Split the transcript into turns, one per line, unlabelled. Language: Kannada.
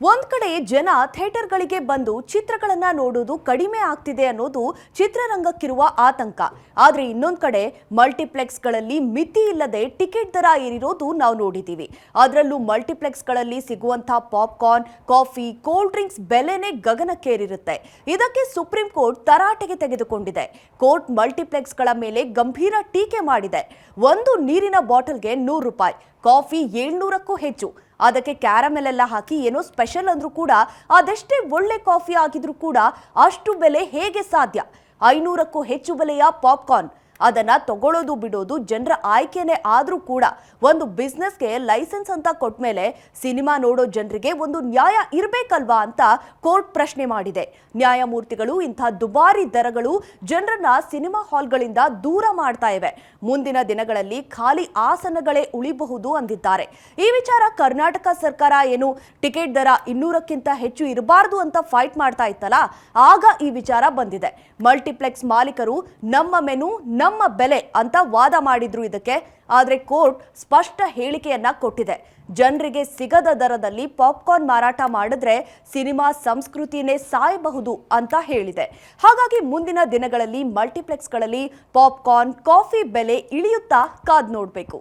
ಒಂದ್ ಕಡೆ ಜನ ಥಿಯೇಟರ್ಗಳಿಗೆ ಬಂದು ಚಿತ್ರಗಳನ್ನ ನೋಡೋದು ಕಡಿಮೆ ಆಗ್ತಿದೆ ಅನ್ನೋದು ಚಿತ್ರರಂಗಕ್ಕಿರುವ ಆತಂಕ. ಆದ್ರೆ ಇನ್ನೊಂದ್ ಕಡೆ ಮಲ್ಟಿಪ್ಲೆಕ್ಸ್ಗಳಲ್ಲಿ ಮಿತಿ ಇಲ್ಲದೆ ಟಿಕೆಟ್ ದರ ಏರಿರೋದು ನಾವು ನೋಡಿದ್ದೀವಿ. ಅದರಲ್ಲೂ ಮಲ್ಟಿಪ್ಲೆಕ್ಸ್ಗಳಲ್ಲಿ ಸಿಗುವಂತಹ ಪಾಪ್ಕಾರ್ನ್, ಕಾಫಿ, ಕೋಲ್ಡ್ ಡ್ರಿಂಕ್ಸ್ ಬೆಲೆನೇ ಗಗನಕ್ಕೇರಿರುತ್ತೆ. ಇದಕ್ಕೆ ಸುಪ್ರೀಂ ಕೋರ್ಟ್ ತರಾಟೆಗೆ ತೆಗೆದುಕೊಂಡಿದೆ. ಕೋರ್ಟ್ ಮಲ್ಟಿಪ್ಲೆಕ್ಸ್ಗಳ ಮೇಲೆ ಗಂಭೀರ ಟೀಕೆ ಮಾಡಿದೆ. ಒಂದು ನೀರಿನ ಬಾಟಲ್ಗೆ ₹100, ಕಾಫಿ 700ಕ್ಕೂ ಹೆಚ್ಚು. ಅದಕ್ಕೆ ಕ್ಯಾರಮೆಲ್ ಎಲ್ಲ ಹಾಕಿ ಏನೋ ಸ್ಪೆಷಲ್ ಅಂದ್ರೂ ಕೂಡ ಅದೆಷ್ಟೇ ಒಳ್ಳೆ ಕಾಫಿ ಆಗಿದ್ರೂ ಕೂಡ ಅಷ್ಟು ಬೆಲೆ ಹೇಗೆ ಸಾಧ್ಯ? 500ಕ್ಕೂ ಹೆಚ್ಚು ಬೆಲೆಯ ಪಾಪ್ಕಾರ್ನ್, ಅದನ್ನ ತಗೊಳ್ಳೋದು ಬಿಡೋದು ಜನರ ಆಯ್ಕೆನೇ ಆದ್ರೂ ಕೂಡ ಒಂದು ಬಿಸ್ನೆಸ್ಗೆ ಲೈಸೆನ್ಸ್ ಅಂತ ಕೊಟ್ಮೇಲೆ ಸಿನಿಮಾ ನೋಡೋ ಜನರಿಗೆ ಒಂದು ನ್ಯಾಯ ಇರಬೇಕಲ್ವಾ ಅಂತ ಕೋರ್ಟ್ ಪ್ರಶ್ನೆ ಮಾಡಿದೆ. ನ್ಯಾಯಮೂರ್ತಿಗಳು ಇಂಥ ದುಬಾರಿ ದರಗಳು ಜನರನ್ನ ಸಿನಿಮಾ ಹಾಲ್ಗಳಿಂದ ದೂರ ಮಾಡ್ತಾ ಇವೆ. ಮುಂದಿನ ದಿನಗಳಲ್ಲಿ ಖಾಲಿ ಆಸನಗಳೇ ಉಳಿಬಹುದು ಅಂದಿದ್ದಾರೆ. ಈ ವಿಚಾರ ಕರ್ನಾಟಕ ಸರ್ಕಾರ ಏನು ಟಿಕೆಟ್ ದರ 200ಕ್ಕಿಂತ ಹೆಚ್ಚು ಇರಬಾರ್ದು ಅಂತ ಫೈಟ್ ಮಾಡ್ತಾ ಇತ್ತಲ್ಲ, ಆಗ ಈ ವಿಚಾರ ಬಂದಿದೆ. ಮಲ್ಟಿಪ್ಲೆಕ್ಸ್ ಮಾಲೀಕರು ನಮ್ಮ ಮೆನು ನಮ್ಮ ಬೆಲೆ ಅಂತ ವಾದ ಮಾಡಿದ್ರು ಇದಕ್ಕೆ. ಆದ್ರೆ ಕೋರ್ಟ್ ಸ್ಪಷ್ಟ ಹೇಳಿಕೆಯನ್ನ ಕೊಟ್ಟಿದೆ. ಜನರಿಗೆ ಸಿಗದ ದರದಲ್ಲಿ ಪಾಪ್ಕಾರ್ನ್ ಮಾರಾಟ ಮಾಡಿದ್ರೆ ಸಿನಿಮಾ ಸಂಸ್ಕೃತಿನೇ ಸಾಯಬಹುದು ಅಂತ ಹೇಳಿದೆ. ಹಾಗಾಗಿ ಮುಂದಿನ ದಿನಗಳಲ್ಲಿ ಮಲ್ಟಿಪ್ಲೆಕ್ಸ್ಗಳಲ್ಲಿ ಪಾಪ್ಕಾರ್ನ್, ಕಾಫಿ ಬೆಲೆ ಇಳಿಯುತ್ತಾ ಕಾದ್ ನೋಡ್ಬೇಕು.